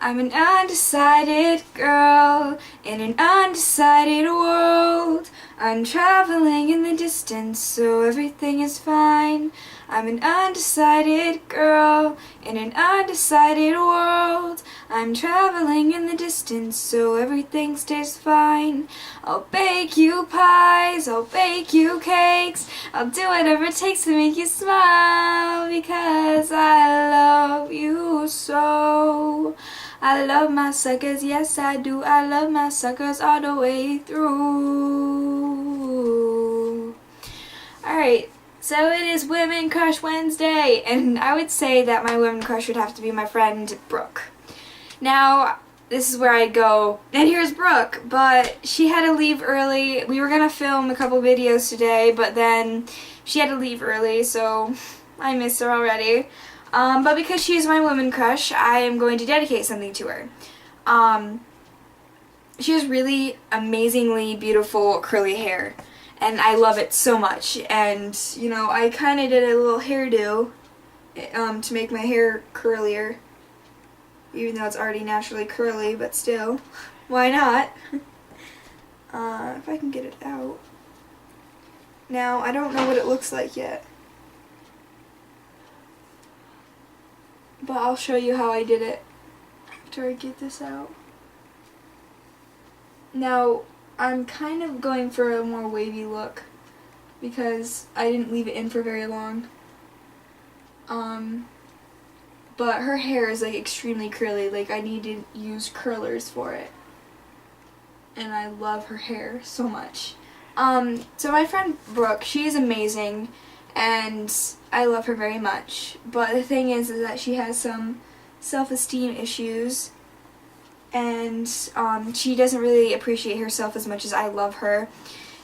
I'm an undecided girl in an undecided world. I'm traveling in the distance, so everything is fine. I'm an undecided girl in an undecided world. I'm traveling in the distance, so everything stays fine. I'll bake you pies, I'll bake you cakes. I'll do whatever it takes to make you smile, because I love you so. I love my suckers, yes I do. I love my suckers all the way through. Alright, so it is Women Crush Wednesday, and I would say that my women crush would have to be my friend Brooke. Now, this is where I go, and here's Brooke, but she had to leave early. We were going to film a couple videos today, but then she had to leave early, so I missed her already. But because she is my woman crush, I am going to dedicate something to her. She has really amazingly beautiful curly hair, and I love it so much. And, you know, I kind of did a little hairdo to make my hair curlier, even though it's already naturally curly, but still, why not? If I can get it out. Now, I don't know what it looks like yet, but I'll show you how I did it after I get this out. Now, I'm kind of going for a more wavy look because I didn't leave it in for very long. But her hair is like extremely curly, like I need to use curlers for it. And I love her hair so much. So my friend Brooke, she is amazing and I love her very much. But the thing is that she has some self-esteem issues, and she doesn't really appreciate herself as much as I love her.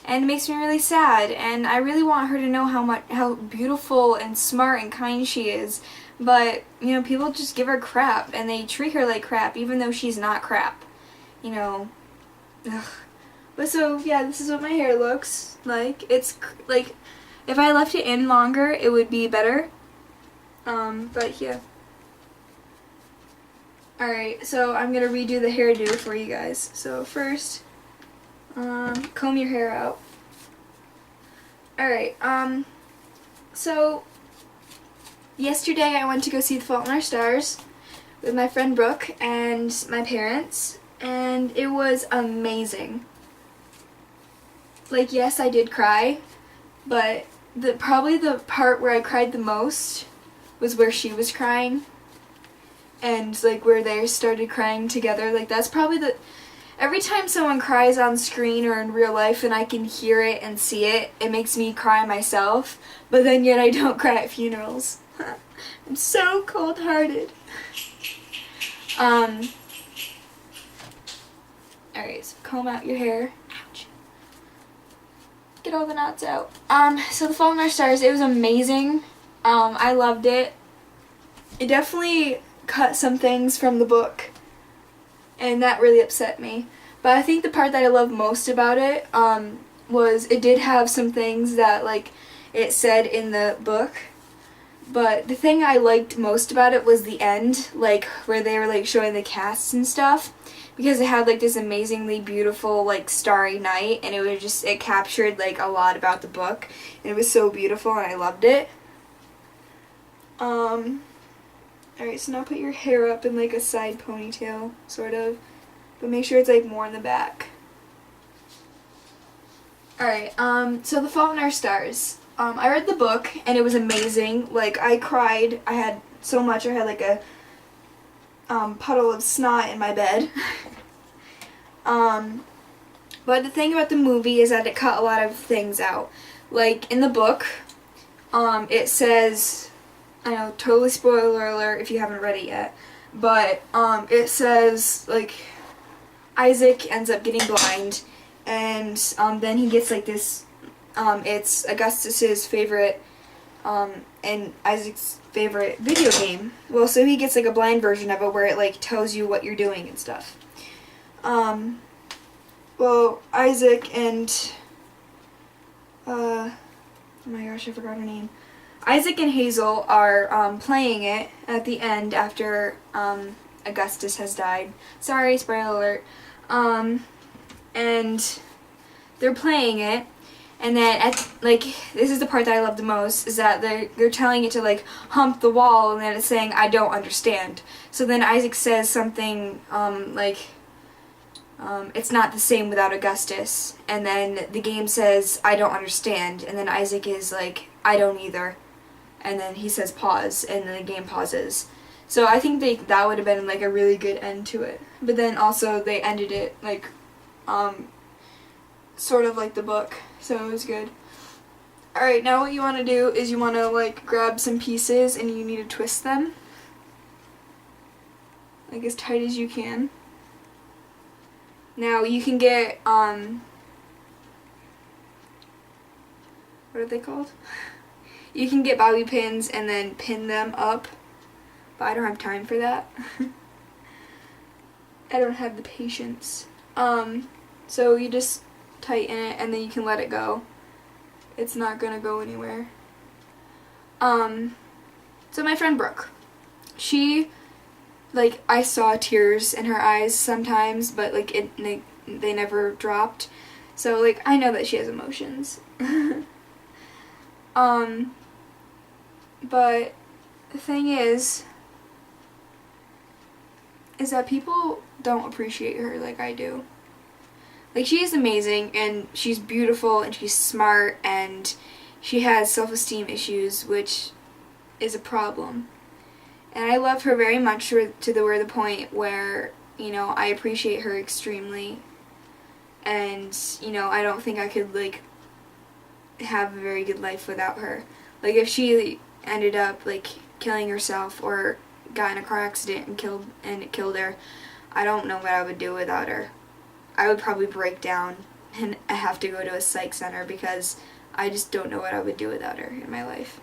And it makes me really sad, and I really want her to know how beautiful and smart and kind she is. But, you know, people just give her crap, and they treat her like crap, even though she's not crap. You know, ugh. But so, yeah, this is what my hair looks like. It's, like, if I left it in longer, it would be better. But, yeah. Alright, so I'm gonna redo the hairdo for you guys. So, first, comb your hair out. Alright, so yesterday I went to go see The Fault in Our Stars with my friend Brooke and my parents, and it was amazing. Like, yes, I did cry, but probably the part where I cried the most was where she was crying, and like where they started crying together. Like, that's probably every time someone cries on screen or in real life and I can hear it and see it, it makes me cry myself, but then yet I don't cry at funerals. I'm so cold-hearted. Alright, so comb out your hair. Ouch. Get all the knots out. So The Fault in Our Stars, it was amazing. I loved it. It definitely cut some things from the book, and that really upset me. But I think the part that I loved most about it was it did have some things that, like, it said in the book. But the thing I liked most about it was the end, like, where they were, like, showing the casts and stuff. Because it had, like, this amazingly beautiful, like, starry night, and it captured, like, a lot about the book. And it was so beautiful, and I loved it. Alright, so now put your hair up in, like, a side ponytail, sort of. But make sure it's, like, more in the back. Alright, so The Fault in Our Stars. I read the book, and it was amazing. Like, I cried. I had so much. I had, like, a puddle of snot in my bed. But the thing about the movie is that it cut a lot of things out. Like, in the book, it says, I know, totally spoiler alert if you haven't read it yet, but it says, like, Isaac ends up getting blind, and then he gets, like, this, it's Augustus's favorite, and Isaac's favorite video game. Well, so he gets, like, a blind version of it where it, like, tells you what you're doing and stuff. Well, Isaac and, oh my gosh, I forgot her name. Isaac and Hazel are playing it at the end after Augustus has died. Sorry, spoiler alert. And they're playing it, and then this is the part that I love the most, is that they're telling it to like hump the wall, and then it's saying, I don't understand. So then Isaac says something it's not the same without Augustus, and then the game says, I don't understand, and then Isaac is like, I don't either, and then he says pause, and then the game pauses. So I think that would have been like a really good end to it. But then also they ended it like sort of like the book, so it was good. Alright, now what you want to do is you want to like grab some pieces and you need to twist them like as tight as you can. Now you can get what are they called? You can get bobby pins and then pin them up, but I don't have time for that. I don't have the patience. So you just tighten it and then you can let it go. It's not gonna go anywhere. So my friend Brooke, she, like, I saw tears in her eyes sometimes, but like they never dropped. So like I know that she has emotions. But the thing is that people don't appreciate her like I do. Like, she is amazing, and she's beautiful, and she's smart, and she has self-esteem issues, which is a problem. And I love her very much to the point where, you know, I appreciate her extremely. And, you know, I don't think I could, like, have a very good life without her. Like, if she ended up, like, killing herself or got in a car accident and it killed her, I don't know what I would do without her. I would probably break down and I have to go to a psych center because I just don't know what I would do without her in my life.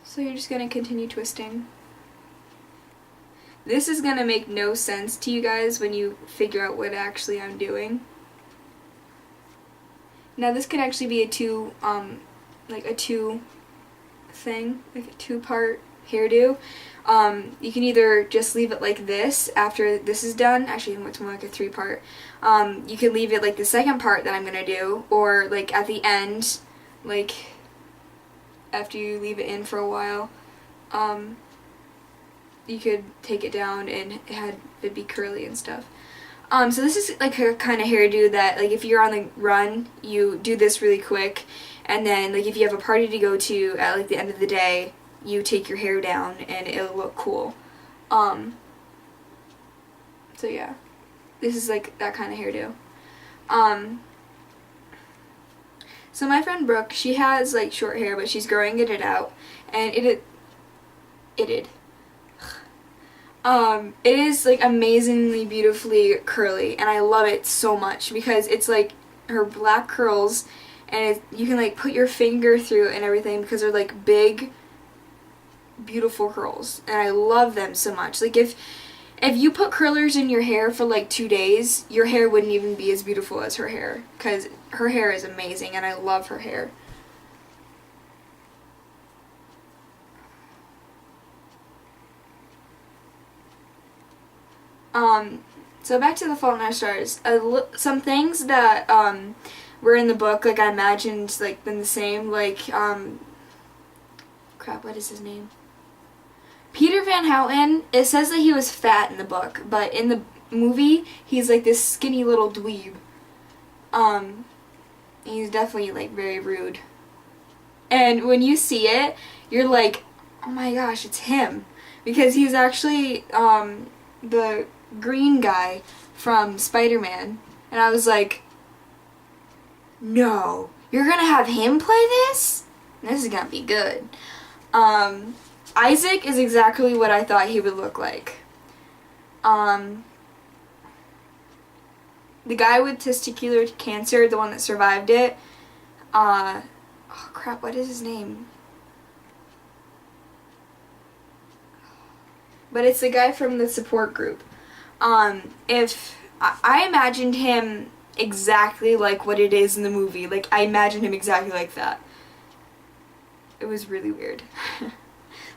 So you're just going to continue twisting. This is going to make no sense to you guys when you figure out what actually I'm doing. Now this could actually be a two part hairdo. You can either just leave it like this after this is done. Actually, it's more like a 3-part. You can leave it like the second part that I'm going to do, or like at the end, like after you leave it in for a while, you could take it down and it'd be curly and stuff. So this is like a kind of hairdo that, like, if you're on the run, you do this really quick, and then like if you have a party to go to at like the end of the day, you take your hair down and it'll look cool. So yeah, this is like that kind of hairdo. So my friend Brooke, she has like short hair, but she's growing it out, and it is like amazingly beautifully curly, and I love it so much because it's like her black curls, and you can like put your finger through it and everything because they're like big, beautiful curls, and I love them so much. Like if you put curlers in your hair for like 2 days, your hair wouldn't even be as beautiful as her hair, because her hair is amazing and I love her hair. So back to The Fault in Our Stars. Some things that were in the book, like I imagined, like been the same. Like crap, what is his name? Peter Van Houten. It says that he was fat in the book, but in the movie, he's like this skinny little dweeb. He's definitely like very rude. And when you see it, you're like, oh my gosh, it's him, because he's actually the green guy from Spider-Man, and I was like, no, you're gonna have him play this? This is gonna be good. Isaac is exactly what I thought he would look like. The guy with testicular cancer, the one that survived it, oh crap, what is his name? But it's the guy from the support group. If I imagined him exactly like what it is in the movie. Like, I imagined him exactly like that. It was really weird.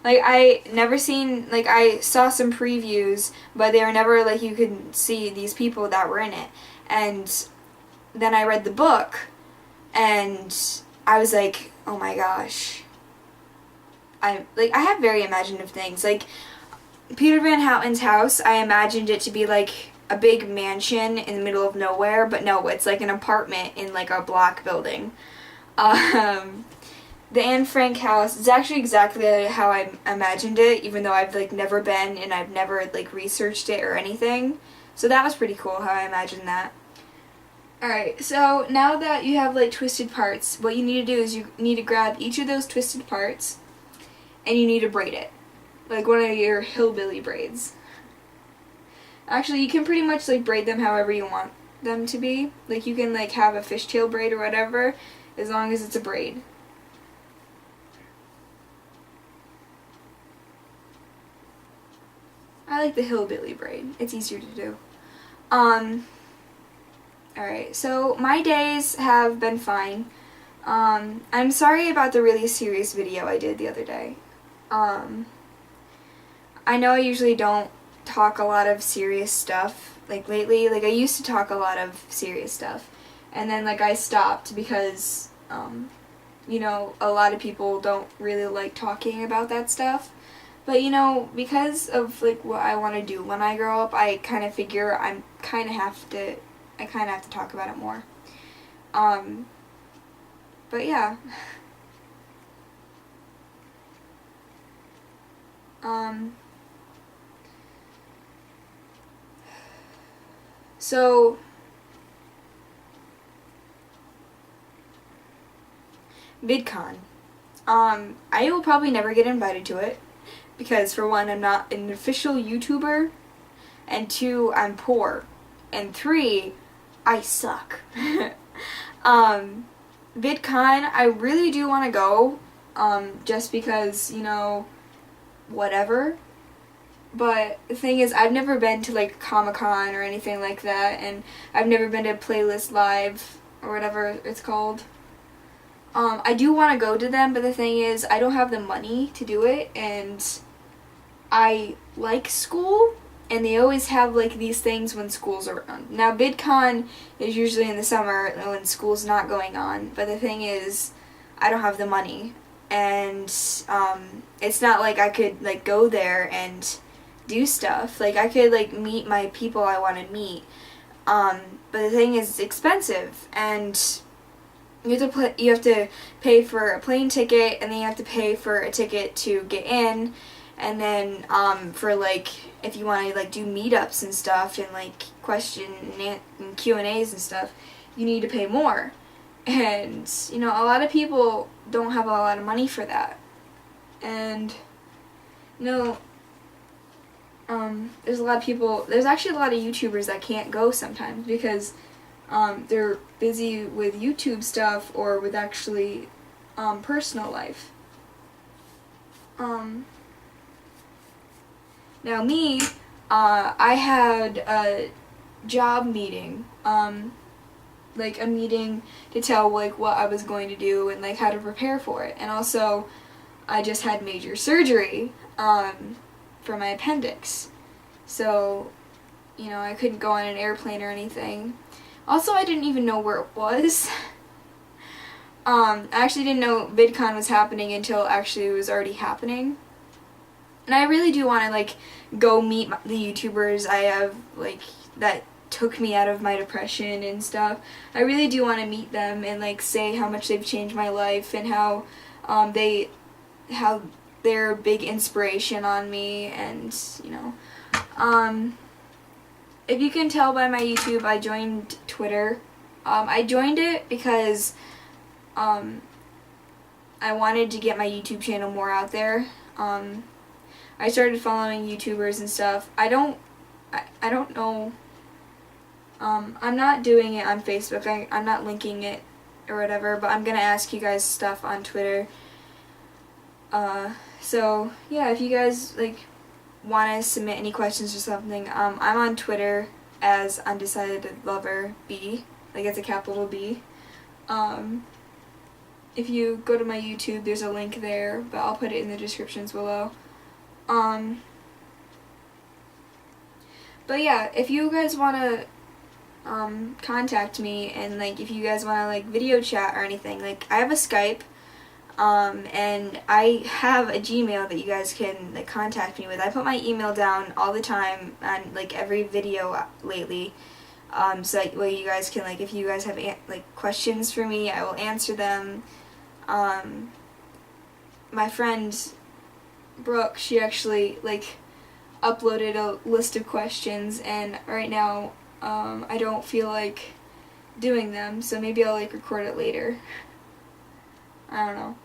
Like, I saw some previews, but they were never, like, you could see these people that were in it. And then I read the book, and I was like, oh my gosh. I have very imaginative things. Like, Peter Van Houten's house, I imagined it to be, like, a big mansion in the middle of nowhere, but no, it's, like, an apartment in, like, a block building. The Anne Frank house is actually exactly how I imagined it, even though I've, like, never been and I've never, like, researched it or anything. So that was pretty cool how I imagined that. Alright, so now that you have, like, twisted parts, what you need to do is you need to grab each of those twisted parts and you need to braid it. Like one of your hillbilly braids. Actually, you can pretty much, like, braid them however you want them to be. Like, you can, like, have a fishtail braid or whatever, as long as it's a braid. I like the hillbilly braid. It's easier to do. Alright, so my days have been fine. I'm sorry about the really serious video I did the other day. I know I usually don't talk a lot of serious stuff, like, lately. Like, I used to talk a lot of serious stuff, and then, like, I stopped because, you know, a lot of people don't really like talking about that stuff. But, you know, because of, like, what I want to do when I grow up, I kind of figure I kind of have to talk about it more. But yeah. So, VidCon. I will probably never get invited to it, because for one, I'm not an official YouTuber, and two, I'm poor, and three, I suck. VidCon, I really do want to go, just because, you know, whatever. But the thing is, I've never been to, like, Comic-Con or anything like that, and I've never been to Playlist Live, or whatever it's called. I do want to go to them, but the thing is, I don't have the money to do it, and I like school, and they always have, like, these things when school's around. Now, VidCon is usually in the summer when school's not going on, but the thing is, I don't have the money, and it's not like I could, like, go there and do stuff. Like, I could, like, meet my people I want to meet, but the thing is, it's expensive, and you have to pay for a plane ticket, and then you have to pay for a ticket to get in, and then for, like, if you want to, like, do meetups and stuff and, like, question and Q&As and stuff, you need to pay more. And, you know, a lot of people don't have a lot of money for that. And, you know, there's a lot of people, there's actually a lot of YouTubers that can't go sometimes because they're busy with YouTube stuff or with actually personal life. Now me, I had a job meeting, like a meeting to tell, like, what I was going to do and, like, how to prepare for it. And also, I just had major surgery for my appendix. So, you know, I couldn't go on an airplane or anything. Also, I didn't even know where it was. I actually didn't know VidCon was happening until actually it was already happening. And I really do want to, like, go meet the YouTubers I have, like, that took me out of my depression and stuff. I really do want to meet them and, like, say how much they've changed my life and how they're a big inspiration on me, and, you know. If you can tell by my YouTube, I joined Twitter. I joined it because I wanted to get my YouTube channel more out there. I started following YouTubers and stuff. I don't know. I'm not doing it on Facebook. I'm not linking it or whatever, but I'm gonna ask you guys stuff on Twitter. So yeah, if you guys, like, want to submit any questions or something, I'm on Twitter as Undecidedlover B, like it's a capital B. If you go to my YouTube, there's a link there, but I'll put it in the descriptions below. But yeah, if you guys want to contact me, and like if you guys want to like video chat or anything, like I have a Skype, and I have a Gmail that you guys can like contact me with. I put my email down all the time on like every video lately, so that way you guys can, like, if you guys have like questions for me, I will answer them. My friend Brooke, she actually like uploaded a list of questions, and right now I don't feel like doing them, so maybe I'll like record it later. I don't know.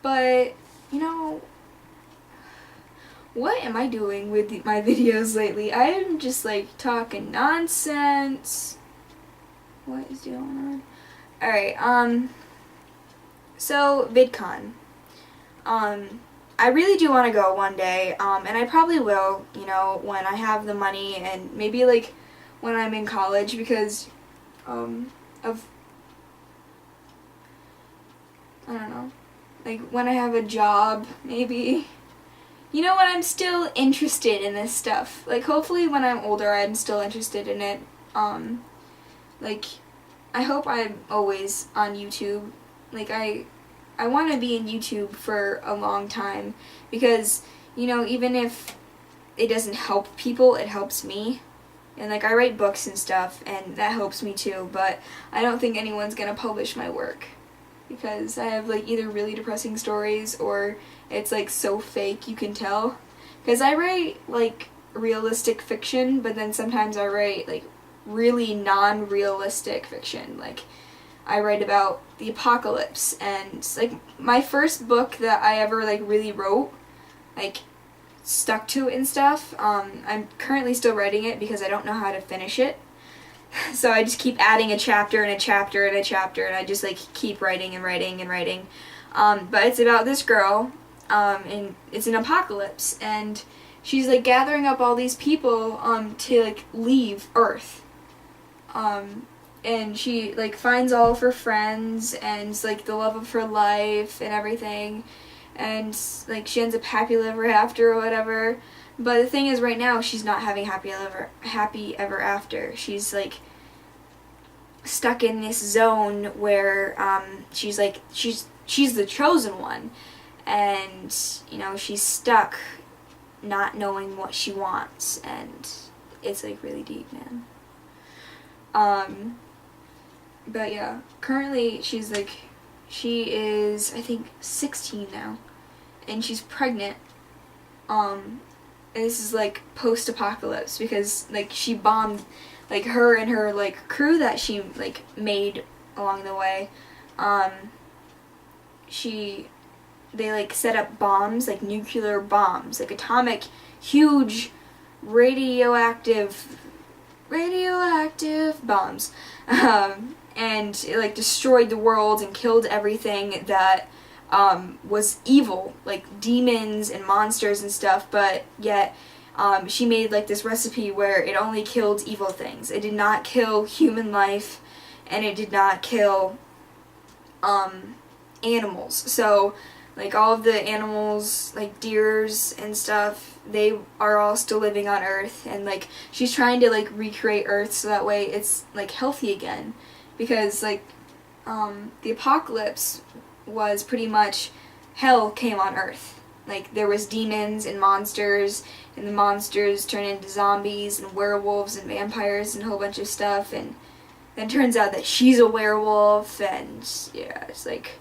But you know, what am I doing with my videos lately? I'm just like talking nonsense. What is going on? Alright, so VidCon. I really do want to go one day, and I probably will, you know, when I have the money, and maybe like when I'm in college, because of, I don't know, like when I have a job, maybe. You know what, I'm still interested in this stuff. Like hopefully when I'm older I'm still interested in it. Like I hope I'm always on YouTube. Like I want to be in YouTube for a long time, because, you know, even if it doesn't help people, it helps me. And like I write books and stuff, and that helps me too, but I don't think anyone's gonna publish my work, because I have like either really depressing stories or it's like so fake you can tell. Because I write like realistic fiction, but then sometimes I write like really non-realistic fiction. Like I write about the apocalypse, and like my first book that I ever like really wrote, like stuck to and stuff. I'm currently still writing it because I don't know how to finish it. So I just keep adding a chapter and a chapter and a chapter, and I just like keep writing and writing and writing. But it's about this girl, and it's an apocalypse, and she's like gathering up all these people to like leave Earth. And she like finds all of her friends and like the love of her life and everything, and like she ends up happy ever after or whatever. But the thing is, right now she's not having happy ever after. She's like stuck in this zone where she's like she's the chosen one, and you know, she's stuck not knowing what she wants, and it's like really deep, man. But yeah, currently she is, I think, 16 now, and she's pregnant. And this is like post-apocalypse, because like she bombed, like her and her like crew that she like made along the way. They like set up bombs, like nuclear bombs, like atomic, huge, radioactive bombs. And it like destroyed the world and killed everything that was evil, like demons and monsters and stuff. But yet she made like this recipe where it only killed evil things. It did not kill human life, and it did not kill animals. So like all of the animals, like deers and stuff, they are all still living on Earth, and like she's trying to like recreate Earth so that way it's like healthy again. Because like the apocalypse was pretty much hell came on Earth. Like there was demons and the monsters turned into zombies and werewolves and vampires and a whole bunch of stuff, and then it turns out that she's a werewolf, and yeah, it's like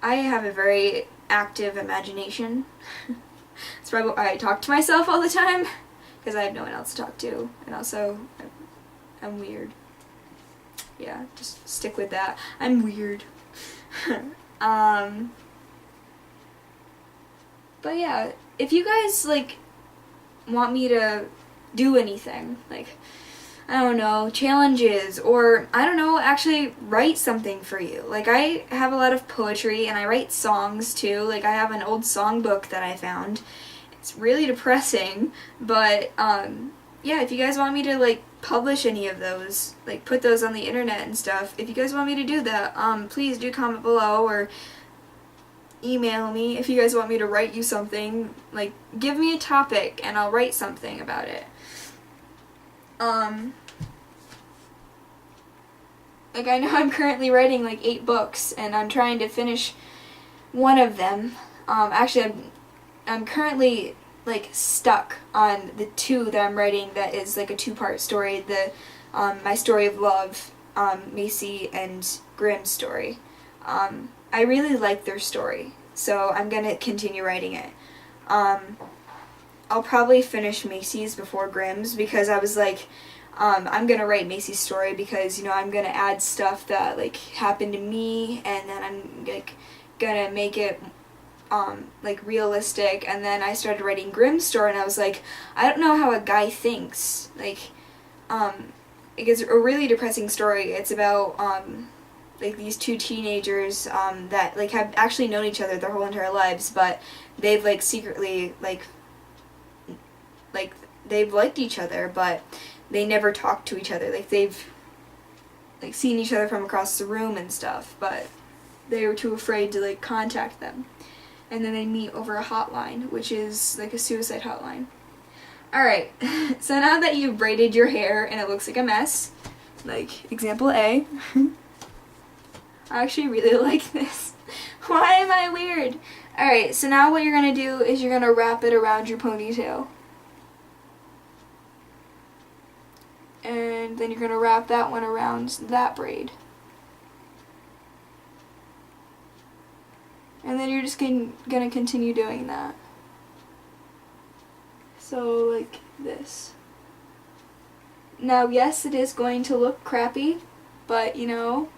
I have a very active imagination. That's probably why I talk to myself all the time, because I have no one else to talk to, and also I'm weird. Yeah, just stick with that. I'm weird. But yeah, if you guys like want me to do anything, like I don't know, challenges, or I don't know, actually write something for you. Like I have a lot of poetry, and I write songs too. Like I have an old songbook that I found. It's really depressing, but yeah, if you guys want me to like publish any of those, like put those on the internet and stuff, if you guys want me to do that, please do comment below or email me if you guys want me to write you something. Like, give me a topic and I'll write something about it. Like, I know I'm currently writing like 8 books and I'm trying to finish one of them. Actually, I'm currently like stuck on the 2 that I'm writing that is like a 2-part story. The my story of love, Macy and Grimm's story. I really like their story, so I'm gonna continue writing it. I'll probably finish Macy's before Grimm's because I was like, I'm gonna write Macy's story because, you know, I'm gonna add stuff that like happened to me, and then I'm like gonna make it like realistic. And then I started writing Grimm's story and I was like, I don't know how a guy thinks. Like, it's a really depressing story. It's about like these 2 teenagers that like have actually known each other their whole entire lives, but they've like secretly like they've liked each other, but they never talked to each other. Like, they've like seen each other from across the room and stuff, but they were too afraid to like contact them. And then they meet over a hotline, which is like a suicide hotline. Alright, so now that you've braided your hair and it looks like a mess, like example A, I actually really like this. Why am I weird? Alright, so now what you're going to do is you're going to wrap it around your ponytail. And then you're going to wrap that one around that braid. And then you're just going to continue doing that. So like this. Now, yes, it is going to look crappy, but you know,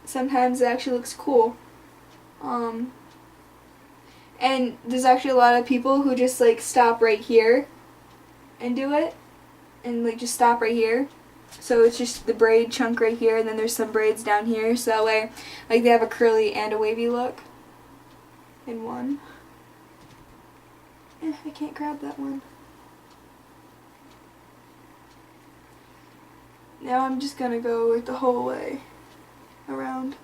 sometimes it actually looks cool. And there's actually a lot of people who just like stop right here and do it. And like just stop right here. So it's just the braid chunk right here, and then there's some braids down here, so that way like they have a curly and a wavy look in one. I can't grab that one. Now I'm just gonna go like the whole way around.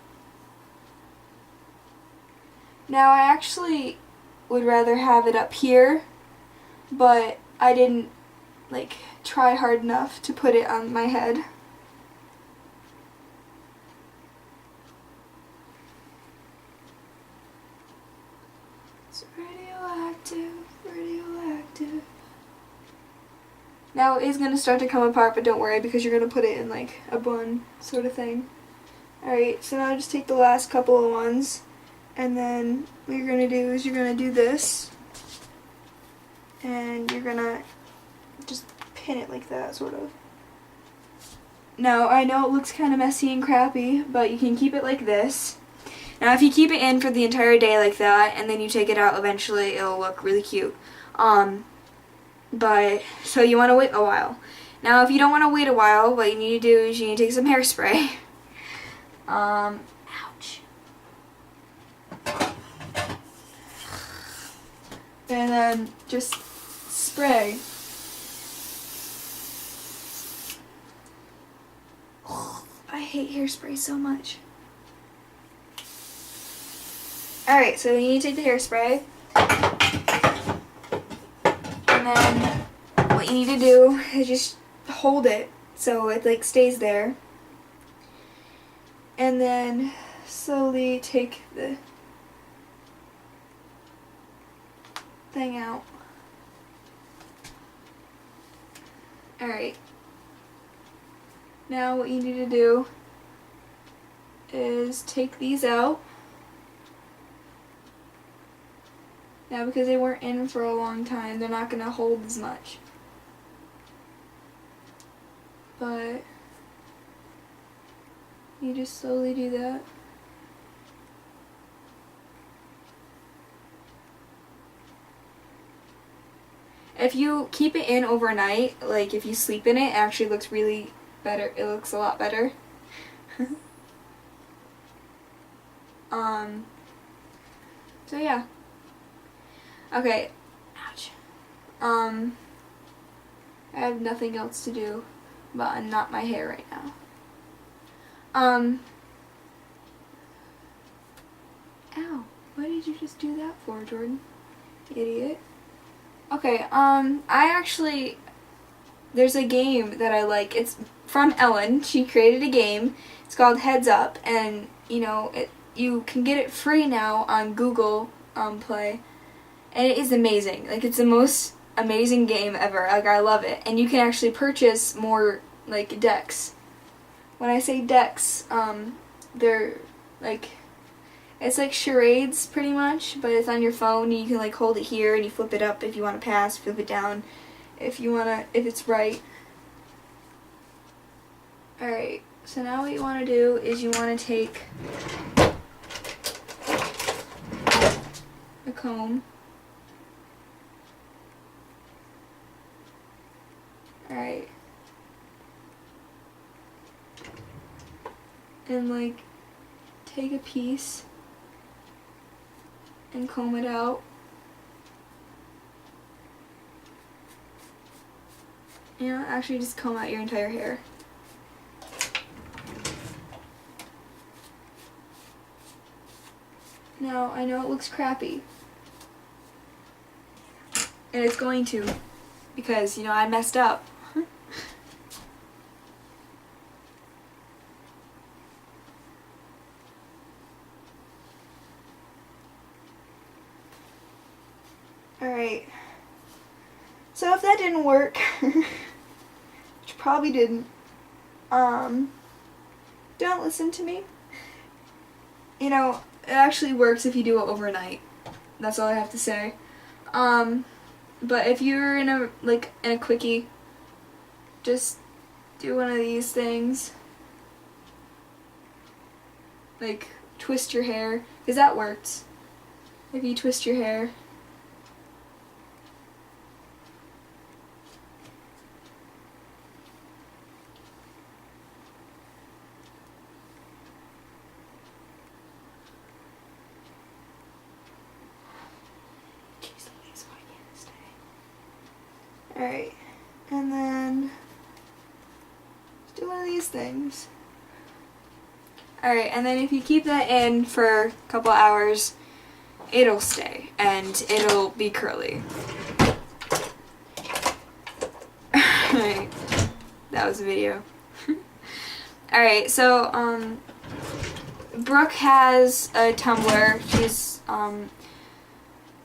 Now I actually would rather have it up here, but I didn't like try hard enough to put it on my head. It's radioactive, radioactive. Now it is going to start to come apart, but don't worry because you're going to put it in like a bun sort of thing. Alright, so now just take the last couple of ones, and then what you're going to do is you're going to do this, and you're going to just pin it like that, sort of. Now, I know it looks kind of messy and crappy, but you can keep it like this. Now, if you keep it in for the entire day like that, and then you take it out, eventually it'll look really cute. But, so you want to wait a while. Now, if you don't want to wait a while, what you need to do is you need to take some hairspray. Ouch. And then just spray. I hate hairspray so much. Alright, so you need to take the hairspray. And then what you need to do is just hold it so it like stays there. And then slowly take the thing out. Alright. Now what you need to do is take these out. Now because they weren't in for a long time, they're not going to hold as much. But you just slowly do that. If you keep it in overnight, like if you sleep in it, it actually looks really better. It looks a lot better. So yeah. Okay. Ouch. I have nothing else to do but unknot my hair right now. Ow, what did you just do that for, Jordan? Idiot. Okay, there's a game that I like. It's from Ellen. She created a game. It's called Heads Up, and you can get it free now on Google Play, and it is amazing. Like, it's the most amazing game ever. Like, I love it, and you can actually purchase more like decks. When I say decks, they're like, it's like charades pretty much, but it's on your phone. And you can like hold it here and you flip it up if you want to pass, flip it down if it's right. Alright, so now what you want to do is you want to take a comb. Alright. And like take a piece and comb it out. Actually just comb out your entire hair. Now, I know it looks crappy. And it's going to, because, I messed up. Alright. So if that didn't work, which probably didn't, don't listen to me. It actually works if you do it overnight. That's all I have to say. But if you're in a quickie, just do one of these things. Like, twist your hair, because that works. If you twist your hair. Alright, and then just do one of these things. Alright, and then if you keep that in for a couple hours, it'll stay, and it'll be curly. Alright, that was a video. Alright, so, Brooke has a Tumblr. She's,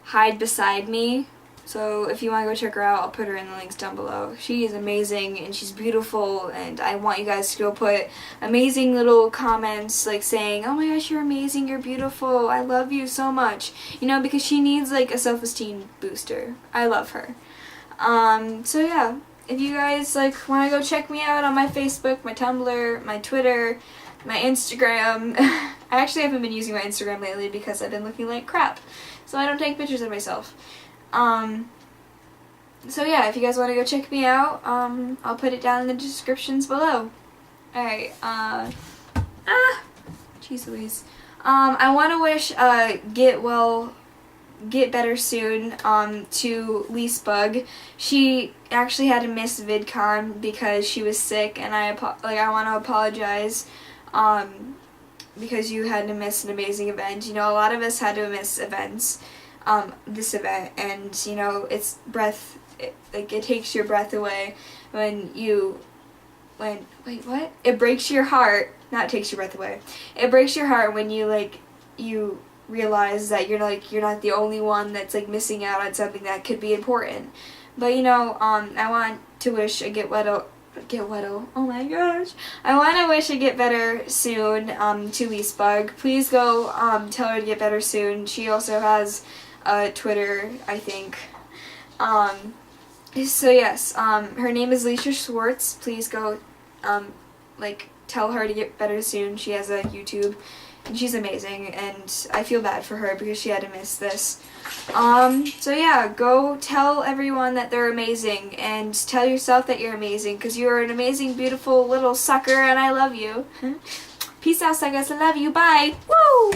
Hide Beside Me. So if you want to go check her out, I'll put her in the links down below. She is amazing and she's beautiful, and I want you guys to go put amazing little comments like saying, oh my gosh, you're amazing, you're beautiful, I love you so much. Because she needs like a self-esteem booster. I love her. So yeah, if you guys want to go check me out on my Facebook, my Tumblr, my Twitter, my Instagram. I actually haven't been using my Instagram lately because I've been looking like crap. So I don't take pictures of myself. So yeah, if you guys want to go check me out, I'll put it down in the descriptions below. Alright, jeez Louise. I want to wish, get better soon, to Lise Bug. She actually had to miss VidCon because she was sick, and I want to apologize, because you had to miss an amazing event. A lot of us had to miss events. This event, and it's it takes your breath away wait, what? It breaks your heart, not takes your breath away. It breaks your heart when you realize that you're not the only one that's missing out on something that could be important. But I want to wish a get well, oh my gosh. I want to wish a get better soon, to Lise Bug. Please go, tell her to get better soon. She also has Twitter, I think. So yes, her name is Leisha Schwartz. Please go, tell her to get better soon. She has a YouTube, and she's amazing, and I feel bad for her because she had to miss this. So yeah, go tell everyone that they're amazing, and tell yourself that you're amazing, because you are an amazing, beautiful little sucker, and I love you. Peace out, suckers. I love you. Bye. Woo!